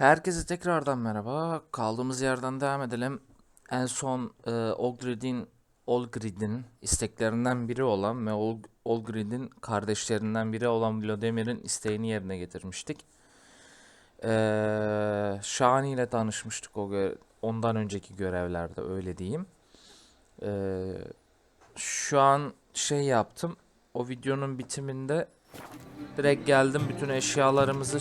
Herkese tekrardan merhaba. Kaldığımız yerden devam edelim. En son Olgrid'in isteklerinden biri olan ve Olgrid'in kardeşlerinden biri olan Vlodimir'in isteğini yerine getirmiştik. Şahani ile tanışmıştık ondan önceki görevlerde, öyle diyeyim. Şu an yaptım. O videonun bitiminde direkt geldim, bütün eşyalarımızı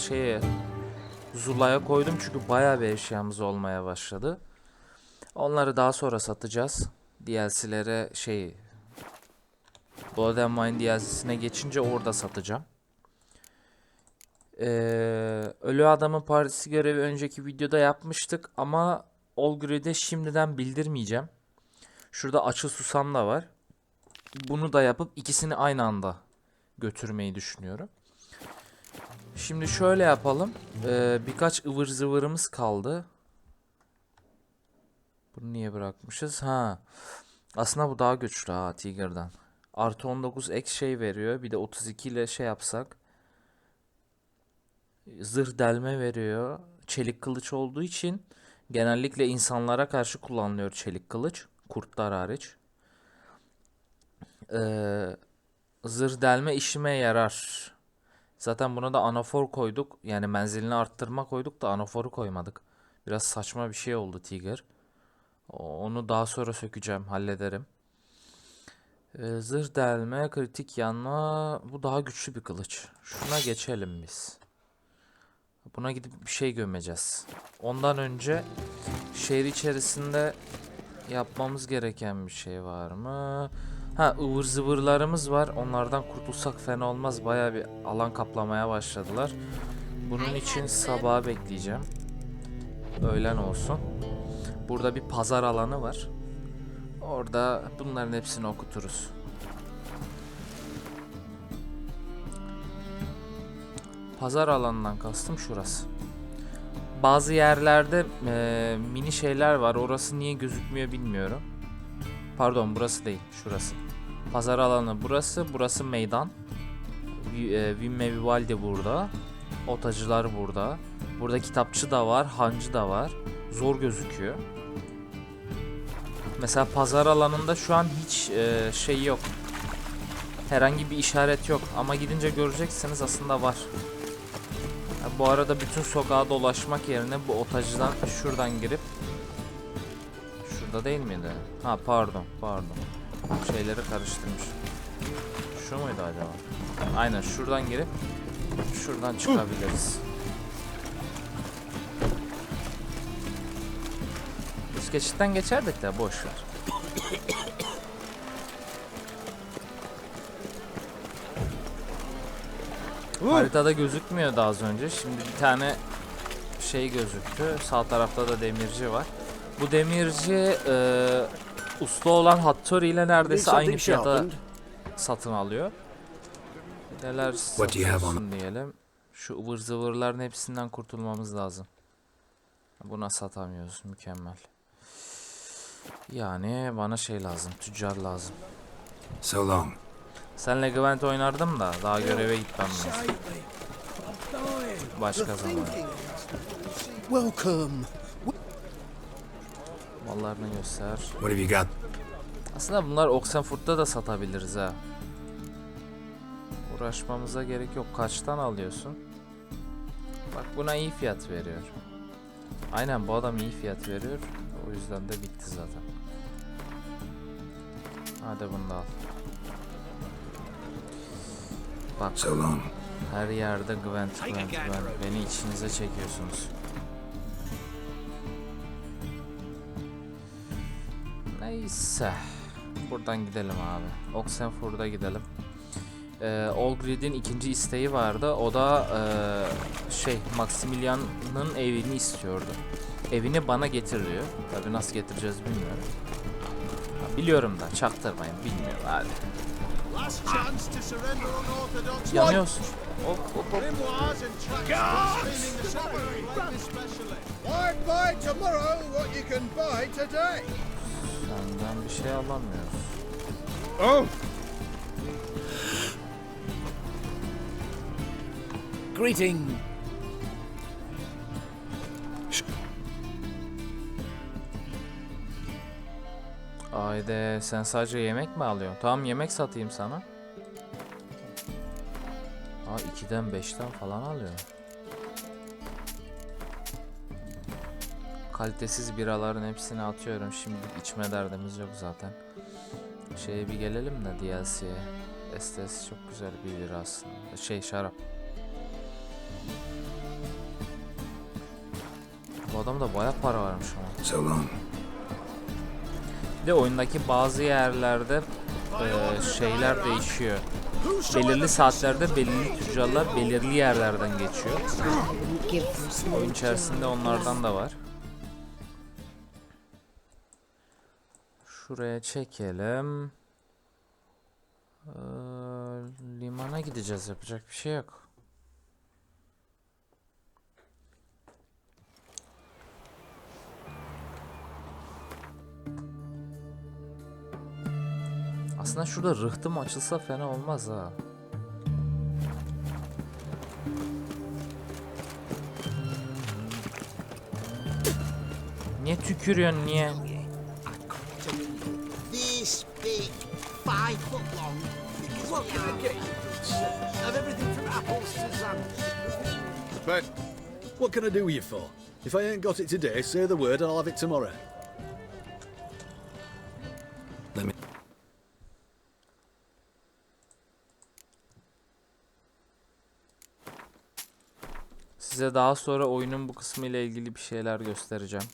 Zula'ya koydum çünkü bayağı bir eşyamız olmaya başladı. Onları daha sonra satacağız. DLC'lere Vlodimir DLC'sine geçince orada satacağım. Ölü Adamın Partisi görevi önceki videoda yapmıştık ama Olgrid'e şimdiden bildirmeyeceğim. Şurada Açıl Susam da var. Bunu da yapıp ikisini aynı anda götürmeyi düşünüyorum. Şimdi şöyle yapalım. Birkaç ıvır zıvırımız kaldı. Bunu niye bırakmışız? Aslında bu daha güçlü Tiger'dan. Artı 19 ek veriyor. Bir de 32 ile yapsak. Zırh delme veriyor. Çelik kılıç olduğu için genellikle insanlara karşı kullanılıyor çelik kılıç. Kurtlar hariç. Zırh delme işime yarar. Zaten buna da anafor koyduk. Yani menzilini arttırma koyduk da anaforu koymadık. Biraz saçma bir şey oldu Tiger. Onu daha sonra sökeceğim, hallederim. Zırh delme, kritik yanma. Bu daha güçlü bir kılıç. Şuna geçelim biz. Buna gidip bir şey gömeceğiz. Ondan önce şehir içerisinde yapmamız gereken bir şey var mı? Ivır zıvırlarımız var. Onlardan kurtulsak fena olmaz. Bayağı bir alan kaplamaya başladılar. Bunun için sabaha bekleyeceğim. Öğlen olsun. Burada bir pazar alanı var. Orada bunların hepsini okuturuz. Pazar alanından kastım şurası. Bazı yerlerde mini şeyler var. Orası niye gözükmüyor bilmiyorum. Pardon, burası değil. Şurası. Pazar alanı burası. Burası meydan. WİLD burada. Otacılar burada. Burada kitapçıda var. Hancı da var. Zor gözüküyor. Mesela pazar alanında şu an hiç yok. Herhangi bir işaret yok. Ama gidince göreceksiniz, aslında var. Bu arada bütün sokağa dolaşmak yerine bu otacıdan şuradan girip, şurada değil miydi? Pardon. Şeyleri karıştırmış. Şu muydu acaba? Aynen, şuradan girip şuradan çıkabiliriz. Üst geçitten geçerdik de boş ver. Haritada gözükmüyordu az önce. Şimdi bir tane gözüktü. Sağ tarafta da demirci var. Bu demirci usta olan Hattori ile neredeyse aynı fiyata satın alıyor. Neler satıyorsun diyelim. Şu ıvır zıvırların hepsinden kurtulmamız lazım. Buna satamıyoruz. Mükemmel. Yani bana lazım. Tüccar lazım. So long. Senle Gwent oynardım da daha göreve gitmem lazım. Başka zaman. Welcome. Mallarını göster. What have you got? Aslında bunlar Oxenford'da da satabiliriz ha. Uğraşmamıza gerek yok. Kaçtan alıyorsun? Bak, buna iyi fiyat veriyor. Aynen, bu adam iyi fiyat veriyor. O yüzden de bitti zaten. Hadi bunu da al. Bak, So long. her yerde Gwent. Beni içinize çekiyorsunuz. Neyse. Buradan gidelim abi. Oxenford'a gidelim. Olgrid'in ikinci isteği vardı. O da Maximilian'ın evini istiyordu. Evini bana getir diyor. Tabii nasıl getireceğiz bilmiyorum. Biliyorum da çaktırmayın, bilmiyorum hadi. Yanıyorsun. Hop. Senden bir şey alamıyoruz. Oh. Greeting. Haydi sen sadece yemek mi alıyorsun? Tamam yemek satayım sana. Aa 2'den 5'ten falan alıyor. Kalitesiz biraların hepsini atıyorum. Şimdi içme derdimiz yok zaten. Şeye bir gelelim de DLC'ye. Estes çok güzel bir bira aslında. Şarap. Bu adamda bayağı para varmış ama. So long. Bir de oyundaki bazı yerlerde şeyler değişiyor. Belirli saatlerde belirli tüccarlar belirli yerlerden geçiyor. Oyun içerisinde onlardan da var. Şuraya çekelim. Limana gideceğiz, yapacak bir şey yok. Aslında şurada rıhtım açılsa fena olmaz ha. Niye tükürüyorsun niye? This big, 5 foot long. What can I get you? Of everything from apples to sandwiches. But what can I do with you for? If I ain't got it today, say the word and I'll have it tomorrow. Let me... Size daha sonra oyunun bu kısmı ile ilgili bir şeyler göstereceğim.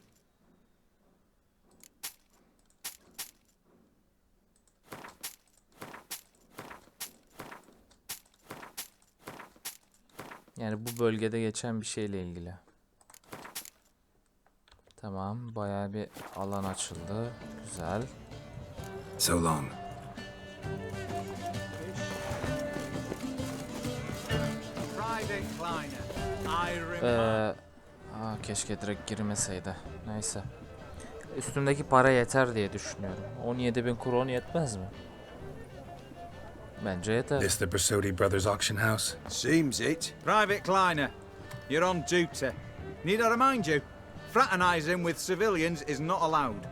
Yani bu bölgede geçen bir şeyle ilgili. Tamam, bayağı bir alan açıldı. Güzel. So long. Keşke direkt girmeseydi. Neyse. Üstümdeki para yeter diye düşünüyorum. 17.000 kron yetmez mi? Bence yeter. This the Borsodi Brothers auction house? Seems it. Private Kleiner, you're on duty. Need I remind you, fraternizing with civilians is not allowed.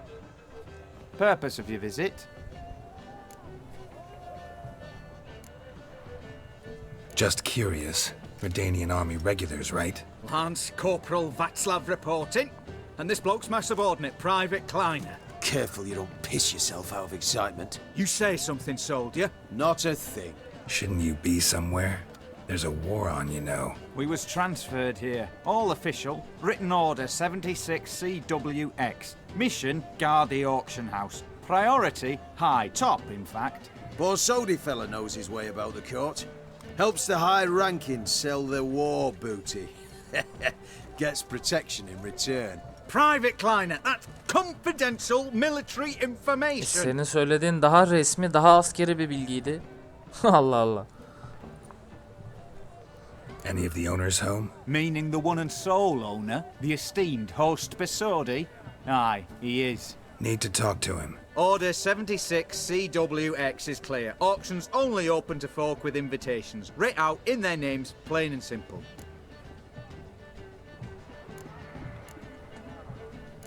Purpose of your visit? Just curious. Redanian army regulars, right? Lance Corporal Václav reporting, and this bloke's my subordinate, Private Kleiner. Careful you don't piss yourself out of excitement. You say something, soldier. Not a thing. Shouldn't you be somewhere? There's a war on, you know. We was transferred here. All official. Written order 76 CWX. Mission, guard the auction house. Priority, high. Top, in fact. Borsodi fella knows his way about the court. Helps the high rankings sell their war booty. Gets protection in return. Private Kleiner, that's confidential military information. Senin söylediğin daha resmi, daha askeri bir bilgiydi. Allah Allah. Any of the owners home? Meaning the one and sole owner, the esteemed host Borsodi? Aye, he is. Need to talk to him. Order 76 CWX is clear. Auctions only open to folk with invitations. Writ out in their names, plain and simple.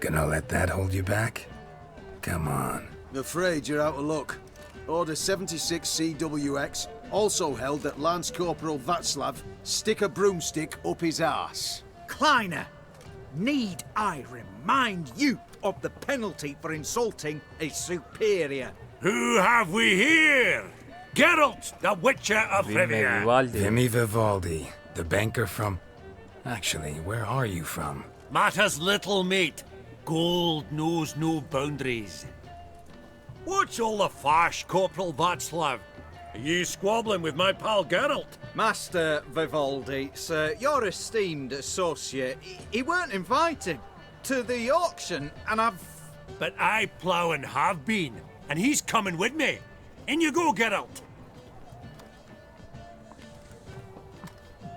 Gonna let that hold you back? Come on. I'm afraid you're out of luck. Order 76 CWX, also held that Lance Corporal Václav stick a broomstick up his arse. Kleiner, need I remind you of the penalty for insulting a superior? Who have we here? Geralt, the Witcher of Rivia. Vivaldi. Vimy Vivaldi, the banker from... Actually, where are you from? Matters little, mate. Gold knows no boundaries. What's all the fash, Corporal Václav? Are you squabbling with my pal Geralt? Master Vivaldi, sir, your esteemed associate, he weren't invited to the auction, and I've... But I plough and have been, and he's coming with me. In you go, Geralt.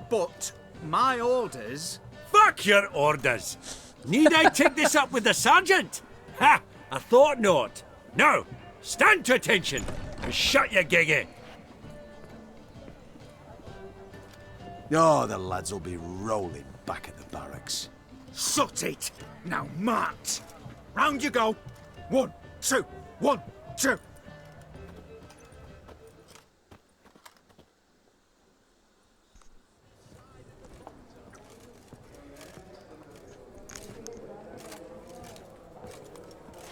But my orders... Fuck your orders. Need I take this up with the sergeant? Ha! I thought not. Now, stand to attention and shut your giggy. Oh, the lads will be rolling back at the barracks. Sort it! Now march! Round you go! 1, 2, 1, 2!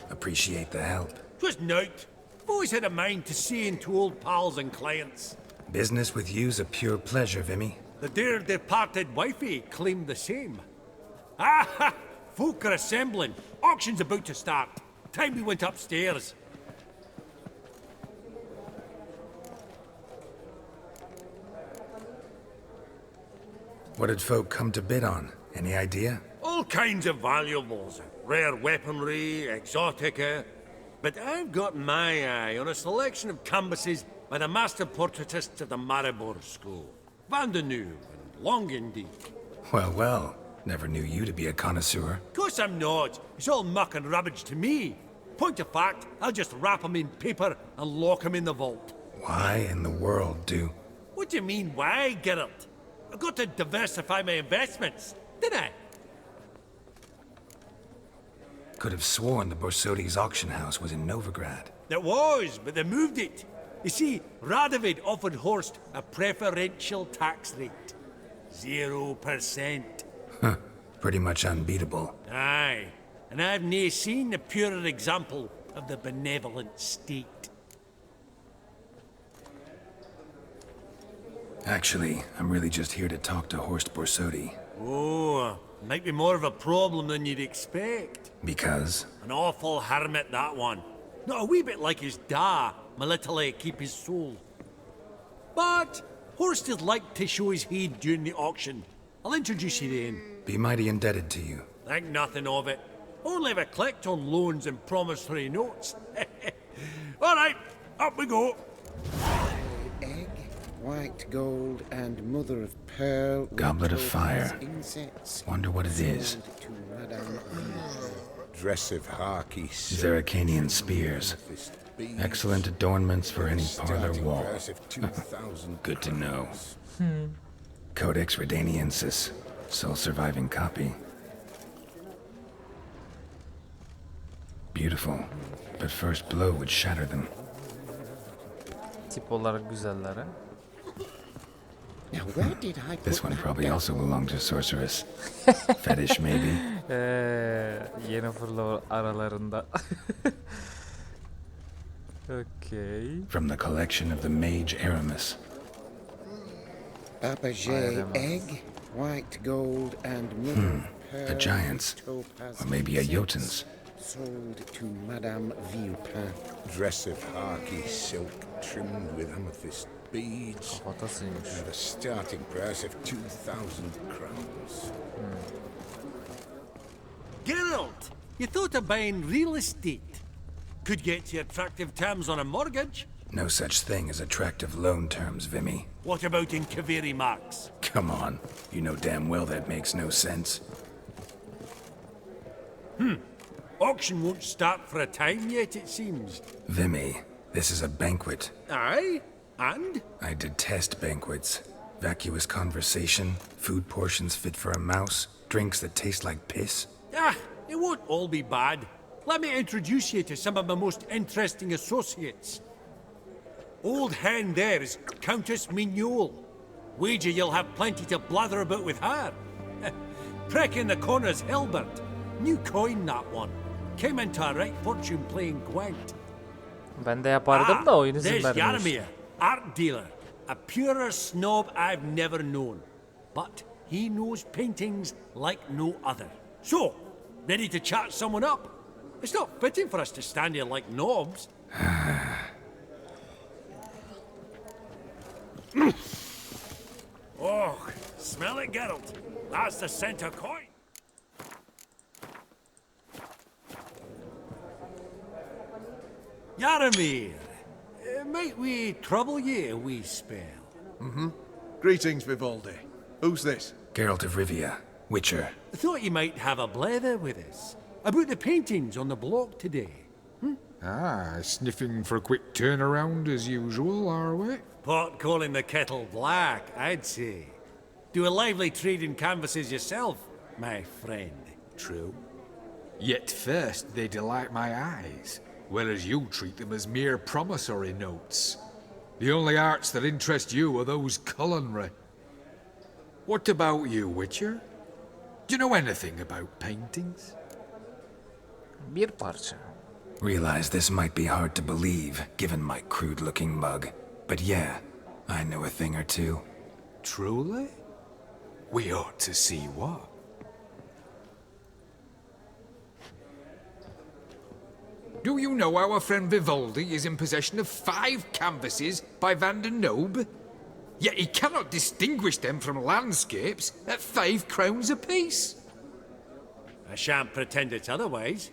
Appreciate the help. Just note. I've always had a mind to seeing to old pals and clients. Business with you's a pure pleasure, Vimy. The dear departed wifey claimed the same. Ah ha! Folk are assembling. Auction's about to start. Time we went upstairs. What did folk come to bid on? Any idea? All kinds of valuables. Rare weaponry, exotica. But I've got my eye on a selection of canvases by the master portraitists of the Maribor School. Van de Nieuw and Longendy. Well, well. Never knew you to be a connoisseur. Of course I'm not. It's all muck and rubbish to me. Point of fact, I'll just wrap 'em in paper and lock 'em in the vault. Why in the world do... What do you mean, why, Geralt? I've got to diversify my investments, didn't I? Could have sworn the borsodi's auction house was in Novigrad. It was, but they moved it. You see, Radovid offered Horst a preferential tax rate. 0%. Huh. Pretty much unbeatable. Aye, and I've nae seen a purer example of the benevolent state. Actually, I'm really just here to talk to Horst Borsodi. Oh, might be more of a problem than you'd expect. Because? An awful hermit, that one. Not a wee bit like his da, military keep his soul. But Horst is like to show his head during the auction. I'll introduce you then. Be mighty indebted to you. Think nothing of it. Only if I collect on loans and promissory notes. All right, up we go. Egg, white gold, and mother of pearl. Goblet of fire. Insects. Wonder what it is. To Madame Dress of harky Zeracanian spears. Excellent adornments for any parlor wall. Good to know. Codex Redaniensis. Sole surviving copy. Beautiful. But first blow would shatter them. Tip olarak güzeller ha. Now, where did I put This one that probably down? also belonged to Sorceress. Fetish, maybe? Yennefer'la aralarında. Okay. From the collection of the mage Aramis. Babagé egg, white gold, and mother of pearl. A giant's. Topaz Or maybe a insects. Jotun's. Sold to Madame Villepin. Dress of harky silk trimmed with amethyst beads Kafatasıymış. at a starting price of 2,000 crowns. Geralt, you thought of buying real estate. Could get you attractive terms on a mortgage. No such thing as attractive loan terms, Vimy. What about in Kaveri marks? Come on. You know damn well that makes no sense. Auction won't start for a time yet, it seems. Vimy, this is a banquet. Aye, and? I detest banquets. Vacuous conversation, food portions fit for a mouse, drinks that taste like piss. Ah, it won't all be bad. Let me introduce you to some of my most interesting associates. Old hen there is Countess Mignole. Wager you'll have plenty to blather about with her. Prick in the corner's Hilbert. New coin, that one. Came into a right fortune playing Gwent. Ben de yapardım da oyun izin there's vermiyor. Yaromir, art dealer. A purer snob I've never known. But he knows paintings like no other. So, ready to chat someone up? It's not fitting for us to stand here like knobs. Oh, smell it, Geralt. That's the center coin. Yaromir, might we trouble ye a wee spell? Greetings, Vivaldi. Who's this? Geralt of Rivia, Witcher. Thought you might have a blether with us. About the paintings on the block today. Ah, sniffing for a quick turnaround as usual, are we? Pot calling the kettle black, I'd say. Do a lively trade in canvases yourself, my friend. True. Yet first they delight my eyes, whereas you treat them as mere promissory notes. The only arts that interest you are those culinary. What about you, Witcher? Do you know anything about paintings? Bir parça. Realize this might be hard to believe, given my crude-looking mug. But yeah, I know a thing or two. Truly? We ought to see what. Do you know our friend Vivaldi is in possession of 5 canvases by Van der Nobe? Yet he cannot distinguish them from landscapes at 5 crowns apiece. I shan't pretend it's otherwise.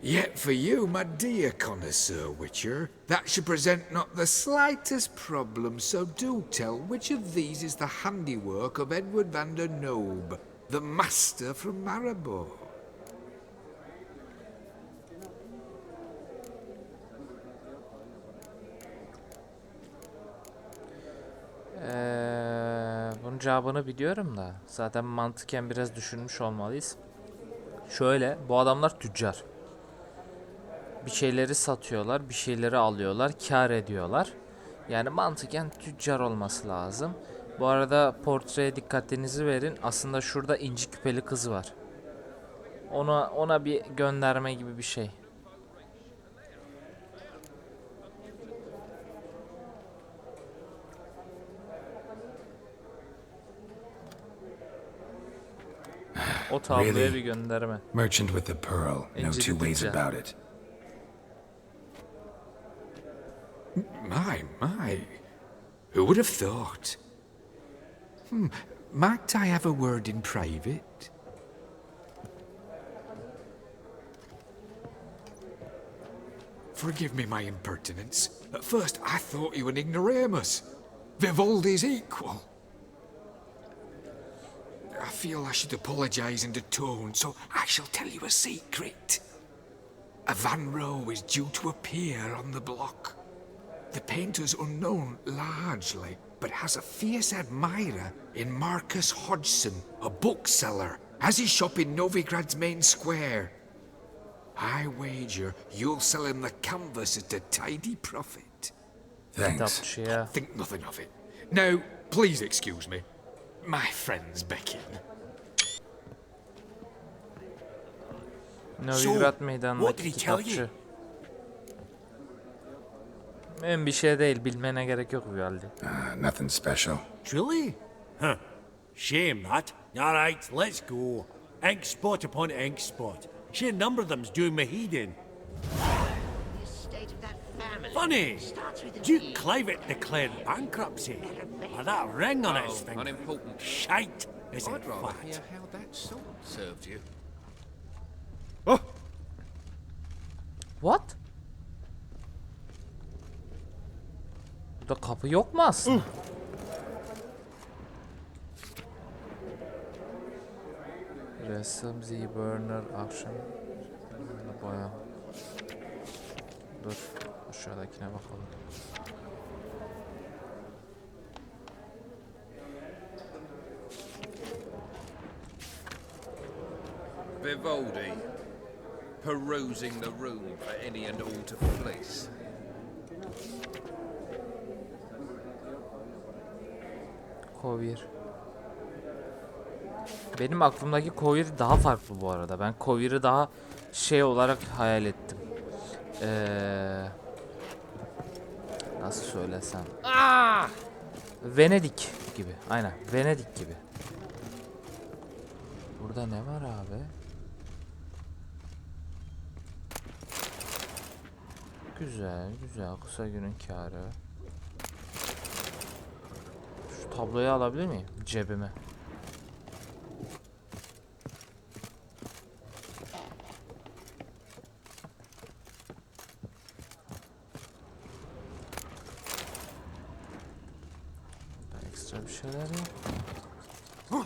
Yet for you, my dear connoisseur Witcher, that should present not the slightest problem, so do tell which of these is the handiwork of Edward van der Nobe, the master from Maribor. Bunun cevabını biliyorum da zaten mantıken biraz düşünmüş olmalıyız. Şöyle, bu adamlar tüccar. Bir şeyleri satıyorlar, bir şeyleri alıyorlar, kar ediyorlar. Yani mantıken tüccar olması lazım. Bu arada portreye dikkatinizi verin. Aslında şurada inci küpeli kız var. Ona bir gönderme gibi bir şey. O tabloya Really? bir gönderme. Merchant with the pearl, no İnci two ways tüccar. about it. My. Who would have thought? Might I have a word in private? Forgive me my impertinence. At first I thought you an ignoramus. Vivaldi's equal. I feel I should apologize and atone, so I shall tell you a secret. A Van Row is due to appear on the block. The painter's unknown largely, but has a fierce admirer in Marcus Hodgson, a bookseller, has his shop in Novigrad's main square. I wager you'll sell him the canvas at a tidy profit. Thanks. Kitapçıya. Think nothing of it. Now, please excuse me. My friends beckon. Novigrad what meydanındaki did he tell you? kitapçı. Mühim bir şey değil, bilmene gerek yok Vlodimir. Nothing special. Truly? Huh. Shame that. All right, let's go. Ink spot upon ink spot. Sheer number of them's doing me head in. The estate of that family Funny. starts with a Duke D. Clivet declared bankruptcy. With that ring on his finger. unimportant. Shite, is it I'd rather fact? hear how that salt served you. What? Burada kapı yok mu aslında? Resim, Z-Burner, akşam. Baya. Dur. Aşağıdakine bakalım. Vivaldi, perusing the room for any and all to fleece. Kovir. Benim aklımdaki Kovir daha farklı bu arada. Ben Kovir'i daha şey olarak hayal ettim. Nasıl söylesem? Venedik gibi. Aynen. Venedik gibi. Burada ne var abi? Güzel, güzel. Kısa günün kârı. Şu tabloyu alabilir miyim? Cebime. Burada ekstra bir şeyler yok.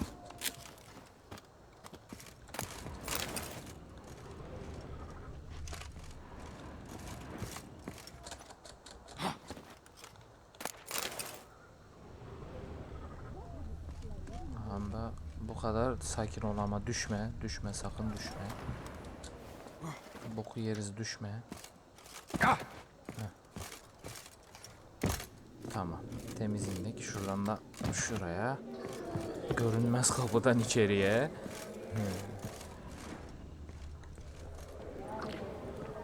Anda bu Bu kadar sakin ol ama düşme. Düşme, sakın düşme. Boku yeriz, düşme. Heh. Tamam. Temiz indik. Şuradan da şuraya. Görünmez kapıdan içeriye.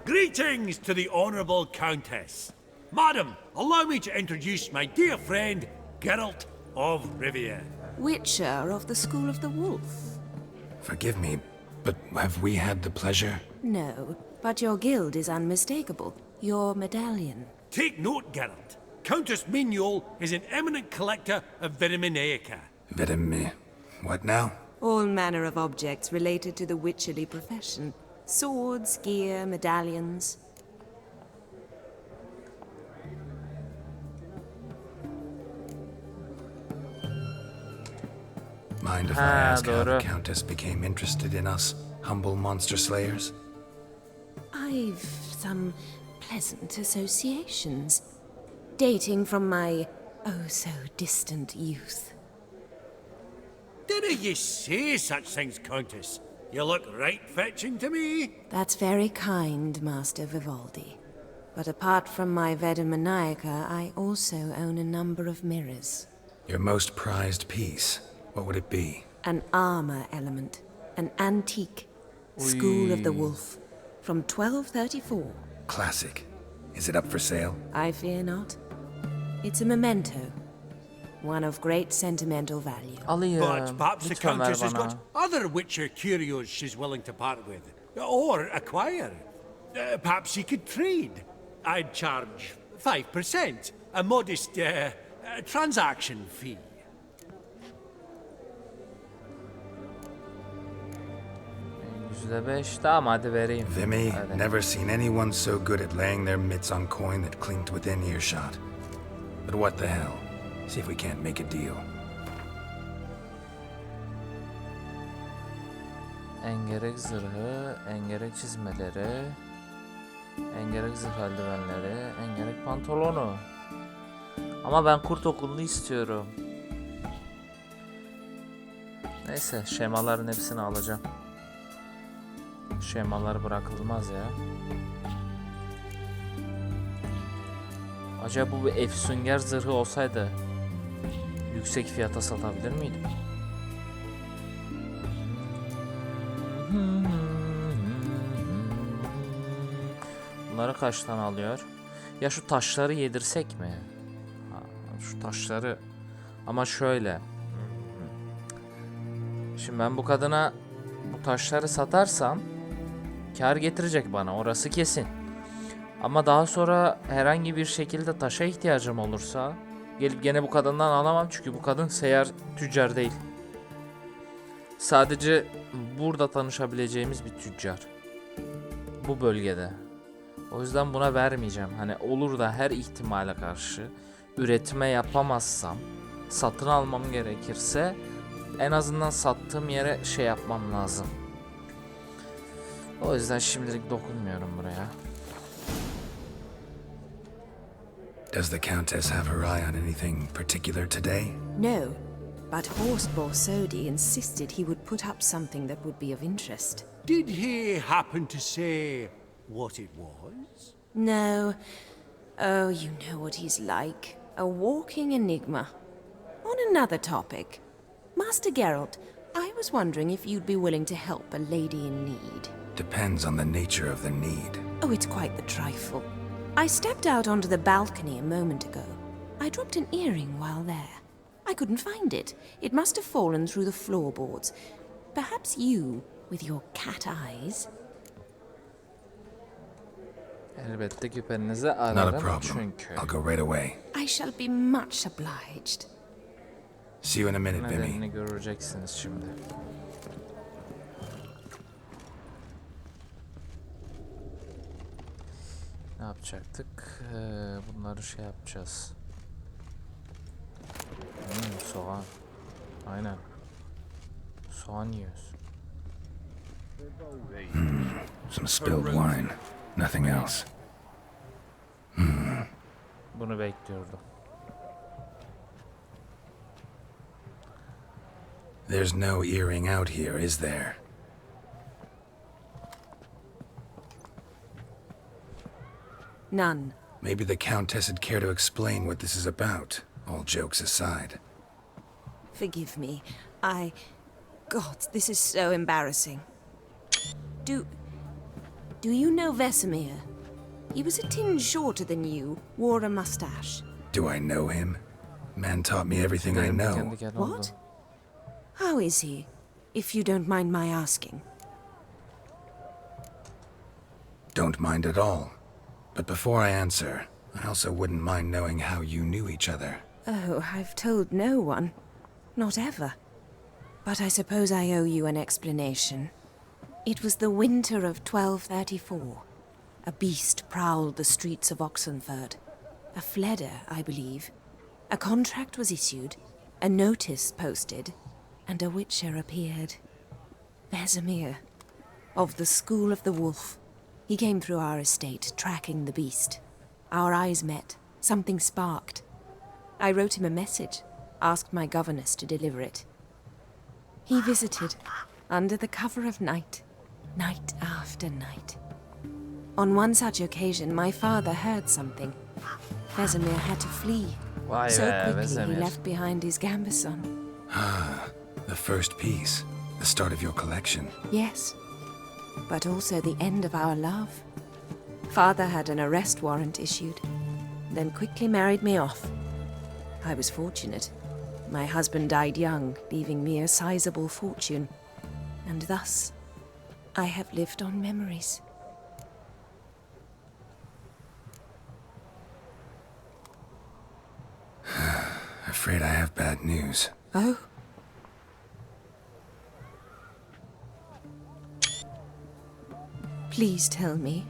Greetings to the Honourable Countess. Madam, allow me to introduce my dear friend, Geralt of Rivia. WİTCHER of the School of the Wolf. Forgive me, but have we had the pleasure? No, but your guild is unmistakable. Your medallion. Take note, Geralt. Countess Mignoul is an eminent collector of vitaminaica. What now? All manner of objects related to the witcherly profession. Swords, gear, medallions. Mind if I ask how the doğru. Countess became interested in us, humble monster slayers? I've some pleasant associations, dating from my oh-so-distant youth. Didn't you say such things, Countess? You look right fetching to me. That's very kind, Master Vivaldi. But apart from my vitaminaica, I also own a number of mirrors. Your most prized piece, what would it be? An armor element, an antique, School of the Wolf, from 1234. Classic. Is it up for sale? I fear not. It's a memento, one of great sentimental value. Alayım. But perhaps the Lütfen ver Countess has bana. got other Witcher curios she's willing to part with. Or acquire. Perhaps she could trade. I'd charge 5%. A modest transaction fee. %5. Tamam hadi vereyim. Vimy, Hadi. never seen anyone so good at laying their mitts on coin that clinked within earshot. But what the hell? See if we can't make a deal. Engerek zırhı, engerek çizmeleri, engerek zırh eldivenleri, engerek pantolonu. Ama ben kurt okulunu istiyorum. Neyse, şemaların hepsini alacağım. Şemalar bırakılmaz ya. Acaba bu bir efsunger zırhı olsaydı yüksek fiyata satabilir miydim? Bunları kaçtan alıyor? Ya şu taşları yedirsek mi? Ha, şu taşları. Ama şöyle. Şimdi ben bu kadına bu taşları satarsam kar getirecek bana, orası kesin. Ama daha sonra herhangi bir şekilde taşa ihtiyacım olursa gelip gene bu kadından alamam, çünkü bu kadın seyyar tüccar değil. Sadece burada tanışabileceğimiz bir tüccar. Bu bölgede. O yüzden buna vermeyeceğim. Hani olur da her ihtimale karşı üretime yapamazsam, satın almam gerekirse en azından sattığım yere şey yapmam lazım. O yüzden şimdilik dokunmuyorum buraya. Does the Countess have her eye on anything particular today? No, but Horst Borsodi insisted he would put up something that would be of interest. Did he happen to say what it was? No. Oh, you know what he's like. A walking enigma. On another topic. Master Geralt, I was wondering if you'd be willing to help a lady in need. Depends on the nature of the need. Oh, it's quite the trifle. I stepped out onto the balcony a moment ago. I dropped an earring while there. I couldn't find it. It must have fallen through the floorboards. Perhaps you, with your cat eyes... Elbette küpenizi Not a ararım problem. çünkü. I'll go right away. I shall be much obliged. See you in a minute, Vimy. Nedenini göreceksiniz şimdi. Ne yapacaktık? Bunları şey yapacağız. Soğan. Aynen. Soğan yiyoruz. Some spilled wine. Nothing else. Bunu bekliyordum. There's no earring out here, is there? None. Maybe the Countess would care to explain what this is about, all jokes aside. Forgive me. God, this is so embarrassing. Do you know Vesemir? He was a tinge shorter than you, wore a mustache. Do I know him? Man taught me everything I know. Kendi kendine oldu. What? How is he, if you don't mind my asking? Don't mind at all. But before I answer, I also wouldn't mind knowing how you knew each other. Oh, I've told no one. Not ever. But I suppose I owe you an explanation. It was the winter of 1234. A beast prowled the streets of Oxenford. A fledder, I believe. A contract was issued, a notice posted, and a witcher appeared. Vesemir, of the School of the Wolf. He came through our estate, tracking the beast. Our eyes met. Something sparked. I wrote him a message, asked my governess to deliver it. He visited, under the cover of night, night after night. On one such occasion, my father heard something. Vesemir had to flee. Vay So be, quickly he Vesemir. left behind his gambeson. Ah, the first piece. The start of your collection. Yes, but also the end of our love. Father had an arrest warrant issued, then quickly married me off. I was fortunate. My husband died young, leaving me a sizable fortune. And thus, I have lived on memories. Afraid I have bad news. Oh? Please tell me,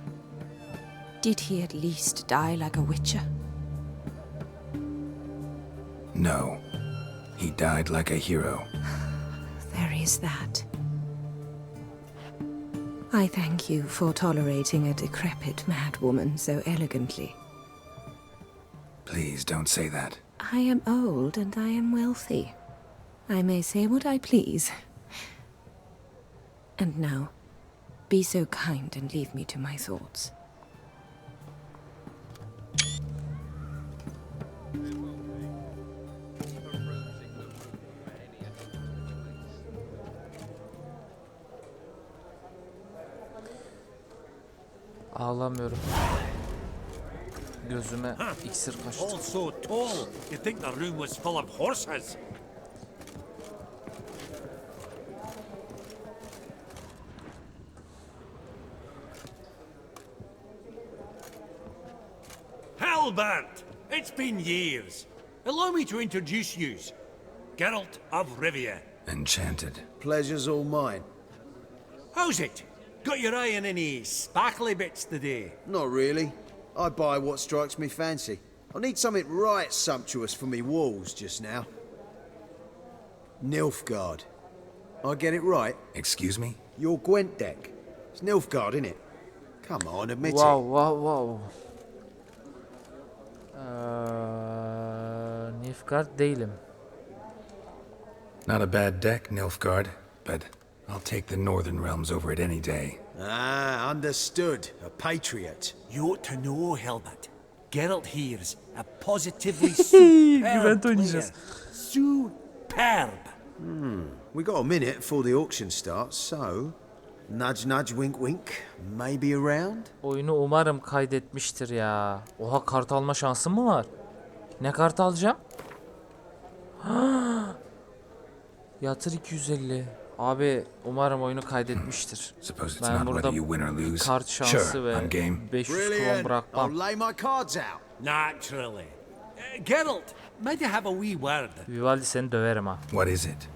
did he at least die like a witcher? No. He died like a hero. There is that. I thank you for tolerating a decrepit madwoman so elegantly. Please don't say that. I am old and I am wealthy. I may say what I please. And now, be so kind and leave me to my thoughts. Ağlamıyorum. Gözüme iksir kaçtı. All so tall, you'd think the room was full of horses. Halbert! It's been years. Allow me to introduce yous. Geralt of Rivia. Enchanted. Pleasure's all mine. How's it? Got your eye on any sparkly bits today? Not really. I buy what strikes me fancy. I need something right sumptuous for me walls just now. Nilfgaard. I get it right? Excuse me? Your Gwent deck. It's Nilfgaard, innit? Come on, admit Wow, it. wow, wow. Nilfgaard değilim. Not a bad deck, Nilfgaard, but I'll take the Northern Realms over it any day. Ah, understood. A patriot. You ought to know, Helmut. Geralt here's a positively Güven superb oynayacağız. player. Superb. We got a minute before the auction starts, so... Nudge nudge wink wink, maybe around? Oyunu umarım kaydetmiştir ya. Oha, kart alma şansım mı var? Ne kart alacağım? Yatır 250. Abi umarım oyunu kaydetmiştir. Suppose it's Ben not whether burada you win or lose. kart şansı Sure, I'm ve game. 500 kron Brilliant. I'll bırakmam. lay my cards out. Naturally. Geralt, might I have a wee word? Vivaldi, seni döverim ha. What is it?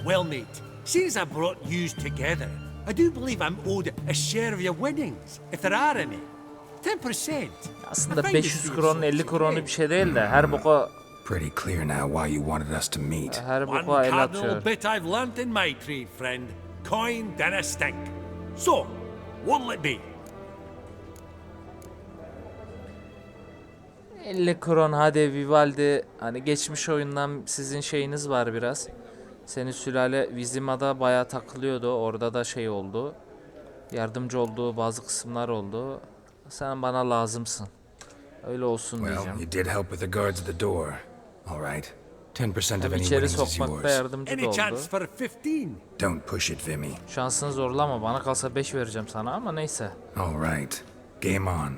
Well, mate, since I brought yous together, I do believe I'm owed a share of your winnings, if there are any. 10%. Aslında 500 kronun 50 kronu bir şey değil de her boka Pretty clear now why you wanted us to meet. her One boka el cardinal atıyor. bit I've learnt in my trade, friend. Coin dinna stink. So, what'll it be? 50 kron hadi Vivaldi. Hani geçmiş oyundan sizin şeyiniz var biraz. Senin sülale Vizima'da bayağı takılıyordu. Orada da şey oldu. Yardımcı olduğu bazı kısımlar oldu. Sen bana lazımsın. Öyle olsun Well, diyeceğim. you did help with the guards at the door. All right. 10% of Hem any içeri winnings is sokmakta yours. yardımcı da Any oldu. chance for a 15? Don't push it, Vimy. Şansını zorlama. Bana kalsa 5 vereceğim sana ama neyse. All right. Game on.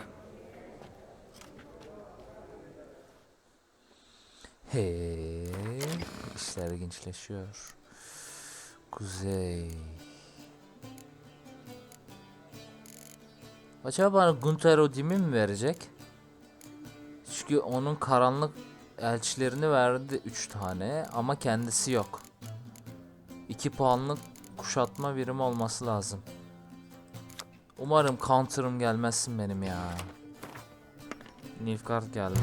He, işler ilginçleşiyor. Kuzey. Acaba bana Gunther Odim'i mi verecek? Çünkü onun karanlık elçilerini verdi 3 tane ama kendisi yok. 2 puanlık kuşatma birimi olması lazım. Umarım counter'ım gelmezsin benim ya. Nilfgaard geldi.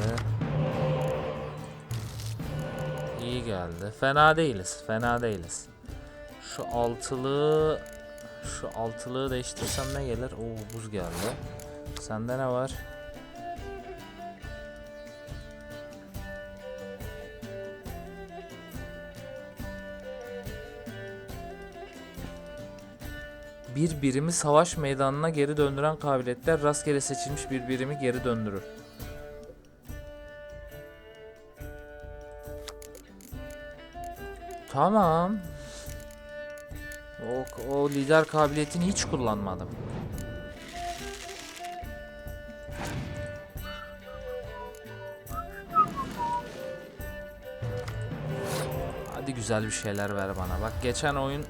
İyi geldi. Fena değiliz. Fena değiliz. Şu altılığı değiştirsem ne gelir? Oo, buz geldi. Sende ne var? Bir birimi savaş meydanına geri döndüren kabiliyetler rastgele seçilmiş bir birimi geri döndürür. Tamam. O lider kabiliyetini hiç kullanmadım. Hadi güzel bir şeyler ver bana. Bak geçen oyun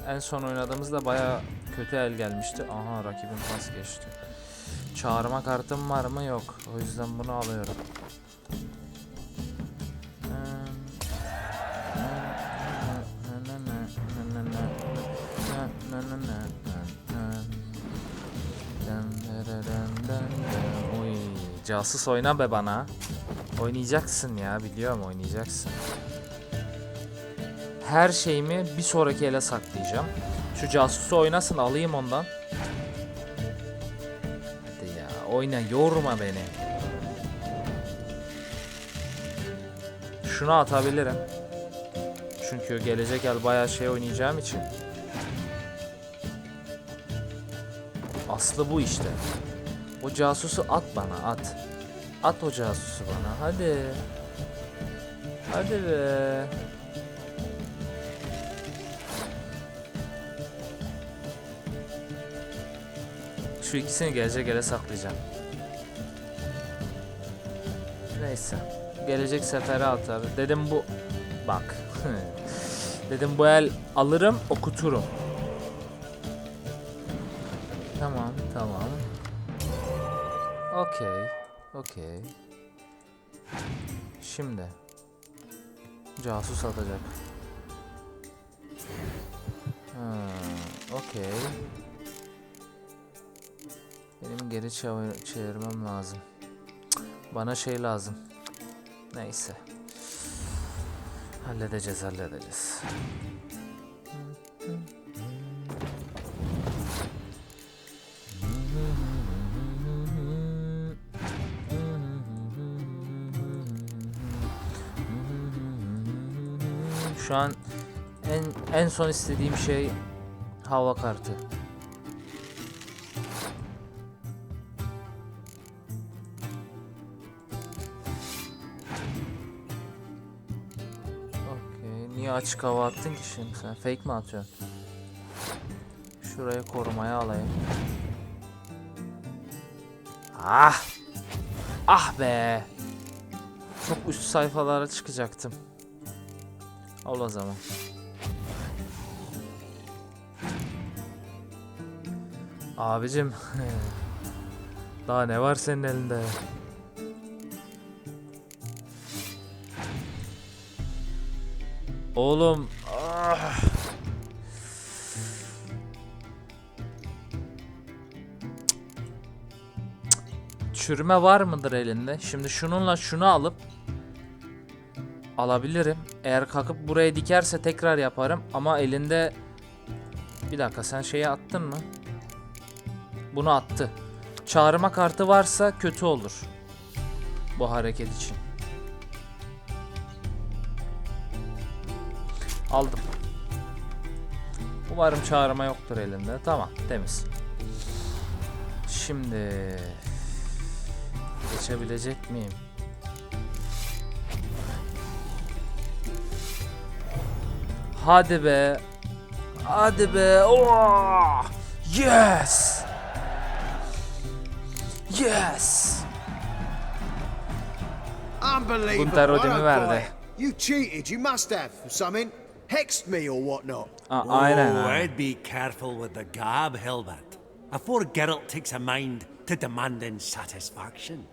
en son oynadığımızda baya kötü el gelmişti. Aha rakibim pas geçti. Çağırma kartım var mı? Yok. O yüzden bunu alıyorum. Oy, casus oyna be bana. Oynayacaksın ya, biliyorum oynayacaksın. Her şeyimi bir sonraki ele saklayacağım. Şu casusu oynasın, alayım ondan. Hadi ya oyna, yorma beni. Şunu atabilirim. Çünkü gelecek el bayağı şey oynayacağım için. Aslı bu işte. O casusu at bana, at. At o casusu bana, hadi. Hadi be. Şu ikisini gelecek ele saklayacağım. Neyse. Gelecek sefere atar. Dedim bu... Bak. Dedim bu el alırım, okuturum. Tamam, tamam. Okey. Okey. Şimdi. Casus atacak. Okey. Benim geri çevirmem lazım. Bana şey lazım. Neyse. Halledeceğiz. Şu an en son istediğim şey hava kartı. Niye açık hava attın ki şimdi sen? Fake mi atıyorsun? Şurayı korumaya alayım. Ah! Ah be! Çok üst sayfalara çıkacaktım. Al o zaman. Abicim. Daha ne var senin elinde? Oğlum. Ah. Çürüme var mıdır elinde? Şimdi şununla şunu alıp alabilirim. Eğer kalkıp buraya dikerse tekrar yaparım. Ama elinde... Bir dakika, sen şeyi attın mı? Bunu attı. Çağırma kartı varsa kötü olur. Bu hareket için. Aldım. Umarım çağırma yoktur elinde. Tamam, temiz. Şimdi geçebilecek miyim? Hadi be. Hadi be. Oh! Yes. Yes. Unbelievable. Gunter I ödemi don't verdi. buy it. You cheated. You must have something. Hexed me or whatnot. Aynen. Oh, Aynen. I'd be careful with the gab, Hilbert. Afore Geralt takes a mind to demanding satisfaction.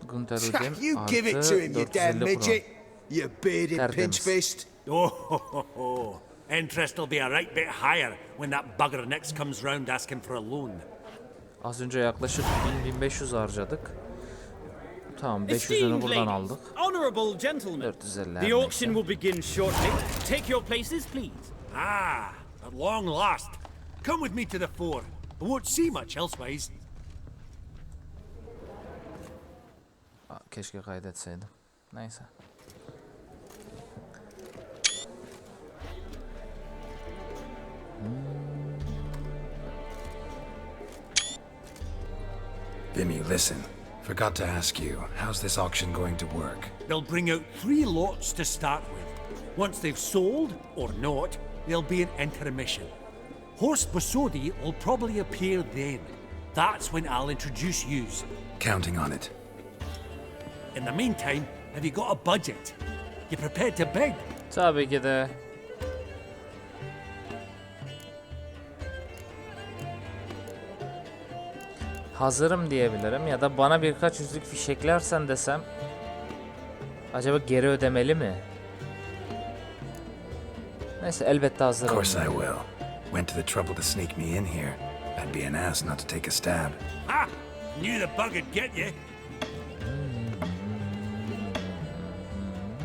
Gunter ödem You give it to him, you damn 450 midget. You bearded Tertemiz. pinch fist. Oh, ho, ho, ho. Interest will be a right bit higher when that bugger next comes round asking for a loan. Az önce yaklaşık 1000-1500 harcadık. Tamam, 500'ünü Esteemed buradan ladies, aldık. honorable gentlemen, 450 the her auction neyse. will begin shortly. Take your places, please. Ah, at long last. Come with me to the fore. I won't see much elsewise. Keşke kaydetseydim. Neyse. Vimy, listen. Forgot to ask you, how's this auction going to work? They'll bring out 3 lots to start with. Once they've sold, or not, there'll be an intermission. Horse borsodi will probably appear then. That's when I'll introduce yous. Counting on it. In the meantime, have you got a budget? You prepared to bid? Tabii ki de. Hazırım diyebilirim ya da bana birkaç yüzlük fişeklersen desem acaba geri ödemeli mi? Neyse, elbette Of hazırım. course I will. Went to the trouble to sneak me in here. I'd be an ass not to take a stab. Ha! Knew the bug'd get you.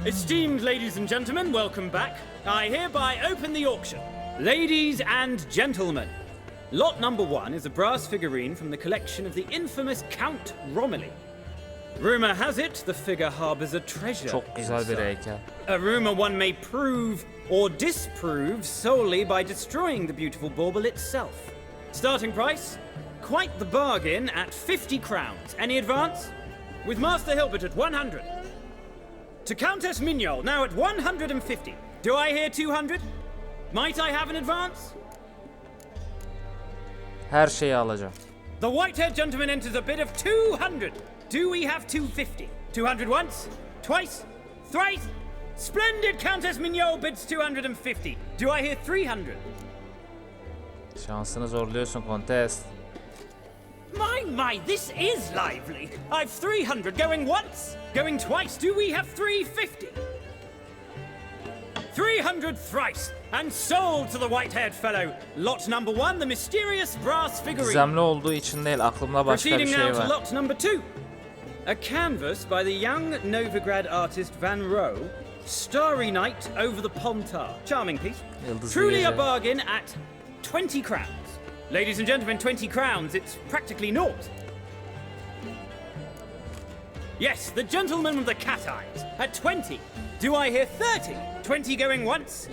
Esteemed ladies and gentlemen, welcome back. I hereby open the auction. Ladies and gentlemen, lot number 1 is a brass figurine from the collection of the infamous Count Romilly. Rumor has it the figure harbors a treasure Çok güzel bir inside. heykel. A rumor one may prove or disprove solely by destroying the beautiful bauble itself. Starting price? Quite the bargain at 50 crowns. Any advance? With Master Hilbert at 100. To Countess Mignol, now at 150. Do I hear 200? Might I have an advance? Her şeyi alacağım. The white-haired gentleman enters a bid of 200. Do we have 250? 200 once? Twice? Thrice? Splendid Countess Mignol bids 250. Do I hear 300? Şansını zorluyorsun Contest. My, this is lively. I've 300 going once, going twice. Do we have 350? 300 thrice, and sold to the white-haired fellow. Lot number 1, the mysterious brass figurine. Gizemli olduğu için değil, aklımda başka bir Proceeding şey now to var. lot number 2. A canvas by the young novigrad artist Van Rohe, Starry Night over the Pontar. Charming piece. Yıldızlı Truly Gece. a bargain at 20 crowns. Ladies and gentlemen, 20 crowns, it's practically naught. Yes, the gentleman with the cat eyes, at 20. Do I hear 30? 20 going once,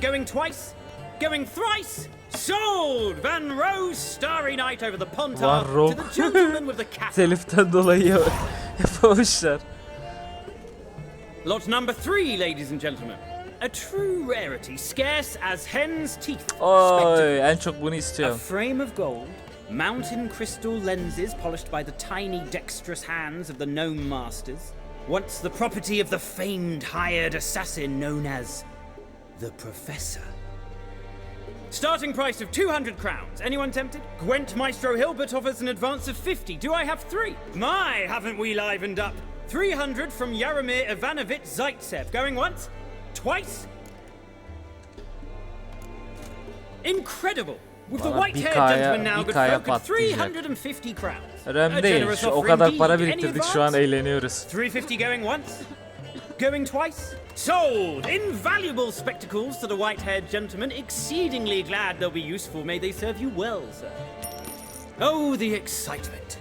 going twice, going thrice? Sold! Van Rohe's Starry Night over the Pontar Van Rohe. to the gentleman with the cat eyes. Teliften dolayı yapamamışlar. Lot number 3, ladies and gentlemen. A true rarity, scarce as hen's teeth. Oy, en çok bunu A istiyorum. frame of gold, mountain crystal lenses polished by the tiny dexterous hands of the gnome masters. Once the property of the famed hired assassin known as the Professor. Starting price of 200 crowns. Anyone tempted? Gwent Maestro Hilbert offers an advance of 50. Do I have 3? My, haven't we livened up? 300 from Yaromir Ivanovich Zaitsev. Going once? Twice? Incredible! With the Bana white-haired bir gentleman now bir good kaya folk at patlayacak. 350 crowns. Önemli A değil. generous O offer kadar indeed. para Any biriktirdik, şu an advance? eğleniyoruz. 350 going once? Going twice? Sold! Invaluable spectacles to the white-haired gentleman. Exceedingly glad they'll be useful. May they serve you well, sir. Oh, the excitement.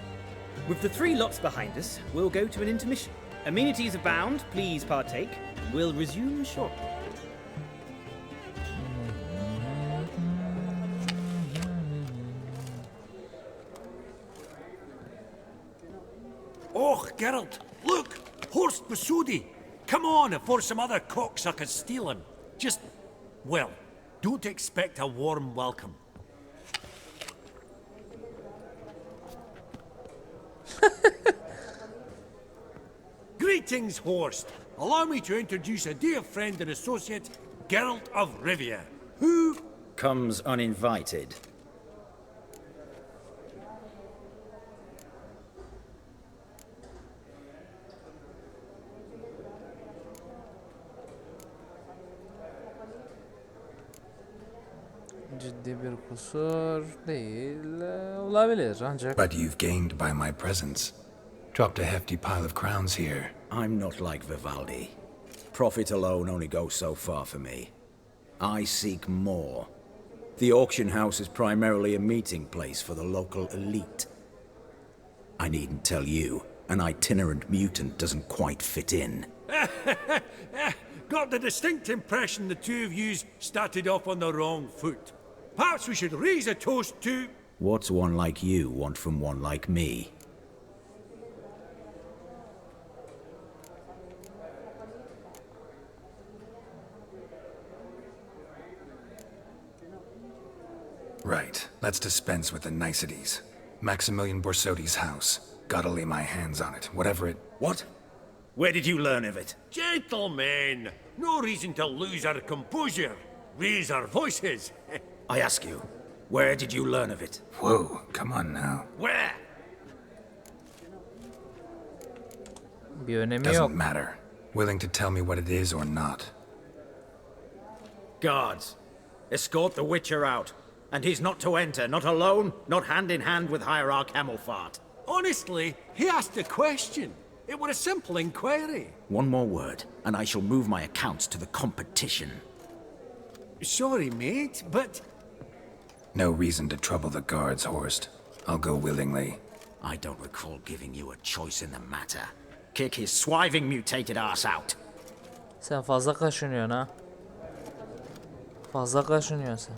With the 3 lots behind us, we'll go to an intermission. Amenities abound, please partake. We'll resume shortly. Oh, Geralt, look! Horst borsodi! Come on before some other cocksuckers steal him. Just, well, don't expect a warm welcome. Greetings, Horst. Allow me to introduce a dear friend and associate, Geralt of Rivia, who comes uninvited. Ciddi bir kusur değil. Olabilir ancak. But you've gained by my presence. Dropped a hefty pile of crowns here. I'm not like Vivaldi. Profit alone only goes so far for me. I seek more. The auction house is primarily a meeting place for the local elite. I needn't tell you, an itinerant mutant doesn't quite fit in. got the distinct impression the two of you started off on the wrong foot. Perhaps we should raise a toast to... What's one like you want from one like me? Right, let's dispense with the niceties. Maximilian Borsodi's house. Gotta lay my hands on it, whatever it... What? Where did you learn of it? Gentlemen, no reason to lose our composure. Raise our voices. I ask you, where did you learn of it? Whoa, come on now. Where? Bir önemi Doesn't yok. matter. Willing to tell me what it is or not. Guards, escort the Witcher out. And he's not to enter, not alone, not hand in hand with Hierarch Hammelfart. Honestly, he asked a question. It were a simple inquiry. One more word, and I shall move my accounts to the competition. Sorry, mate, but... No reason to trouble the guards, Horst. I'll go willingly. I don't recall giving you a choice in the matter. Kick his swiving mutated ass out. Sen fazla kaşınıyorsun ha. Fazla kaşınıyorsun sen.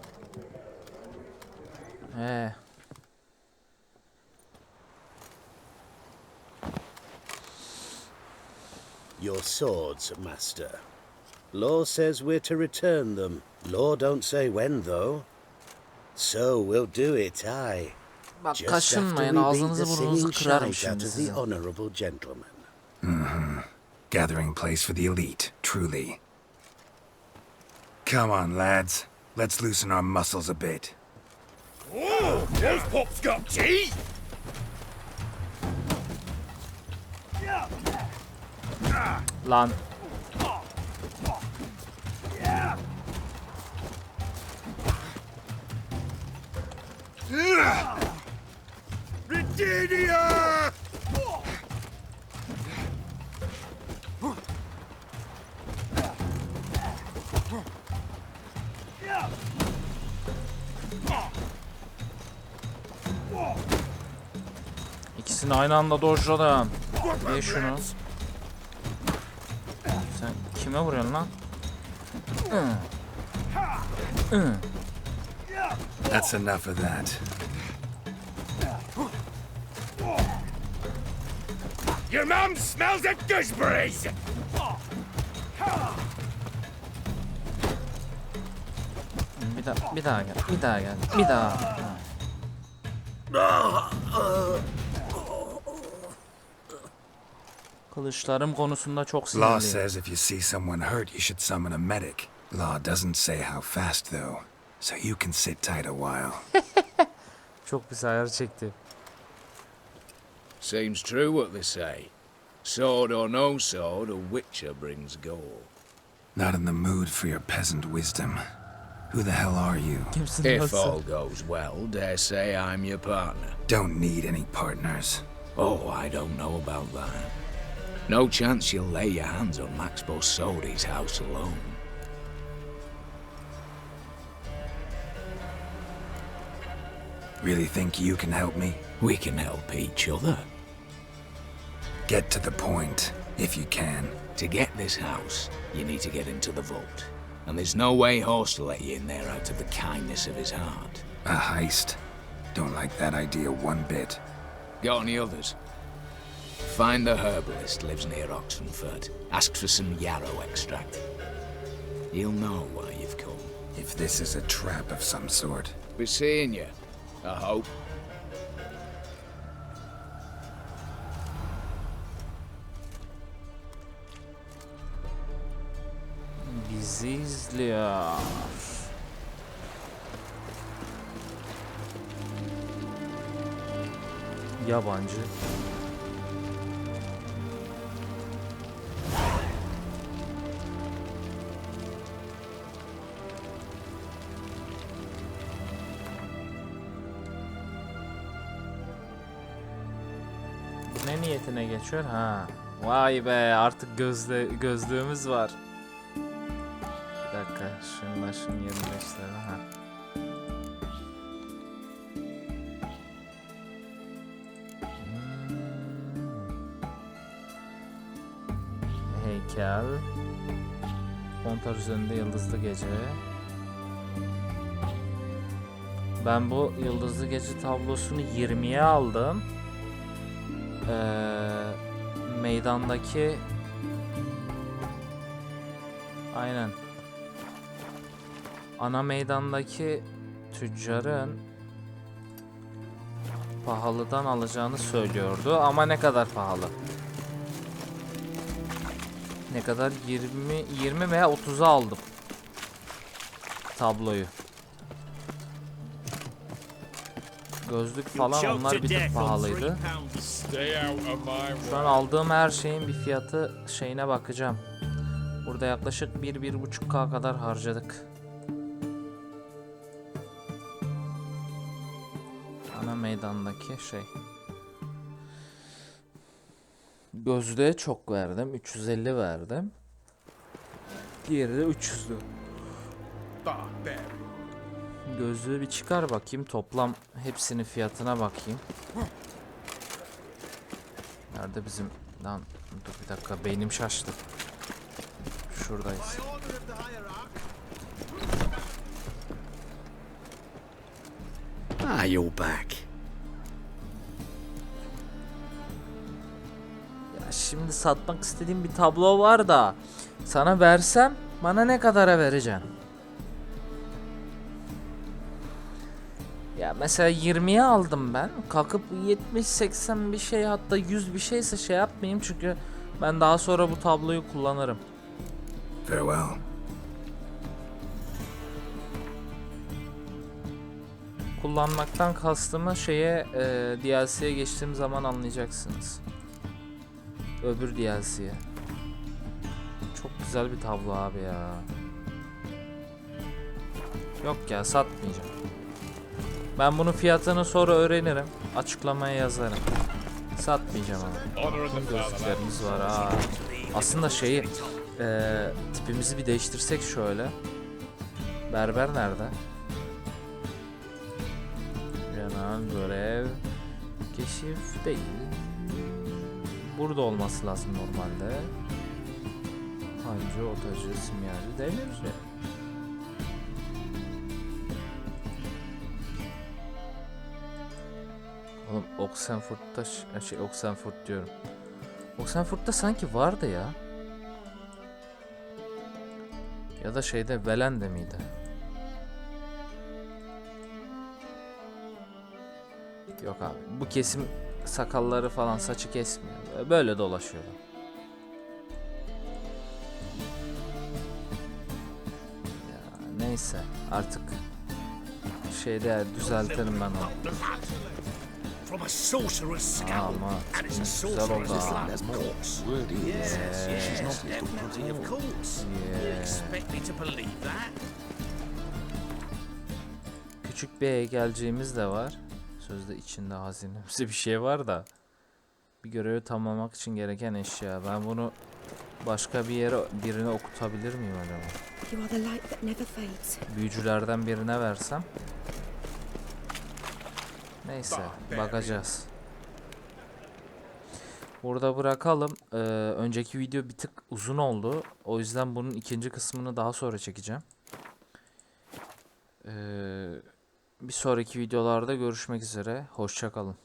Your swords, master. Law says we're to return them. Law don't say when, though. So we'll do it, aye. Bak Just after kaşınmayın, we beat ağzınızı the burnunuzu singing kırarım shout out şimdi of the sizin. honorable gentleman. Gathering place for the elite, truly. Come on, lads. Let's loosen our muscles a bit. Oh, those pop's got teeth! Lan. Britannia! İkisini aynı anda dojladım. Ye şunu. Sen kime vuruyorsun lan? That's enough of that. Your mum smells of gooseberries! Bir daha gel. Bir daha gel. Bir daha. Kılıçlarım konusunda çok Law sinirliyim. says if you see someone hurt, you should summon a medic. Law doesn't say how fast, though. So you can sit tight a while. Çok pis ayar çekti. Seems true what they say. Sword or no sword, a witcher brings gold. Not in the mood for your peasant wisdom. Who the hell are you? Kimsin If lan all sen? goes well, dare say I'm your partner. Don't need any partners. Oh, I don't know about that. No chance you'll lay your hands on Max Borsodi's house alone. Really think you can help me? We can help each other. Get to the point, if you can. To get this house, you need to get into the vault. And there's no way Horst will let you in there out of the kindness of his heart. A heist? Don't like that idea one bit. Got any others? Find the herbalist, lives near Oxenford. Ask for some yarrow extract. He'll know why you've come. If this is a trap of some sort. Be seeing you, I hope. Bizi izliyor. Yabancı. Ne niyetine geçiyor? Ha. Vay be, artık gözlüğümüz var. Bir dakika, şunun yerini değiştirelim. Ha. Heykel. Montaj üzerinde yıldızlı gece. Ben bu yıldızlı gece tablosunu 20'ye aldım. Meydandaki aynen ana meydandaki tüccarın pahalıdan alacağını söylüyordu ama ne kadar pahalı? Ne kadar? 20 veya 30'a aldım tabloyu. Gözlük falan onlar bir tık pahalıydı. Şu an aldığım her şeyin bir fiyatı şeyine bakacağım. Burada yaklaşık 1-1,5K kadar harcadık. Ana meydandaki şey. Gözlüğe çok verdim. 350 verdim. Diğeri de 300'dü. Gözlüğü bir çıkar bakayım. Toplam hepsinin fiyatına bakayım. Nerede bizim... Lan dur bir dakika, beynim şaştı. Şuradayız. Ah, you're back. Ya şimdi satmak istediğim bir tablo var da sana versem bana ne kadara vereceksin? Ya mesela 20'ye aldım ben. Kalkıp 70-80 bir şey, hatta 100 bir şeyse şey yapmayayım çünkü ben daha sonra bu tabloyu kullanırım. Farewell. Kullanmaktan kastımı şeye DLC'ye geçtiğim zaman anlayacaksınız. Öbür DLC'ye. Çok güzel bir tablo abi ya. Yok ya, satmayacağım. Ben bunun fiyatını sonra öğrenirim. Açıklamaya yazarım. Satmayacağım ama. Bütün gözlüklerimiz var ha. Aslında şeyi tipimizi bir değiştirsek şöyle. Berber nerede? Genel görev. Keşif değil. Burada olması lazım normalde. Hancı, otacı, simyacı, demirci. Oğlum Oxenford'da Oxenford diyorum. Oxenford'da sanki vardı ya. Ya da şeyde Velen'de miydi? Yok abi. Bu kesim sakalları falan, saçı kesmiyor. Böyle dolaşıyorlar. Ya neyse artık şeyde düzeltirim ben onu. From a sorcerer's skull, Ama and it's a güzel sorcerer's oldu ha. land, of course. Yes, definitely, of course. You expect me to believe that? Küçük bir heykelciğimiz de var. Sözde içinde hazinemsi bir şey var da. Bir görevi tamamlamak için gereken eşya. Ben bunu başka bir yere, birine okutabilir miyim acaba? You are the light that never fades. Büyücülerden birine versem. Neyse, bakacağız. Burada bırakalım. Önceki video bir tık uzun oldu. O yüzden bunun ikinci kısmını daha sonra çekeceğim. Bir sonraki videolarda görüşmek üzere. Hoşça kalın.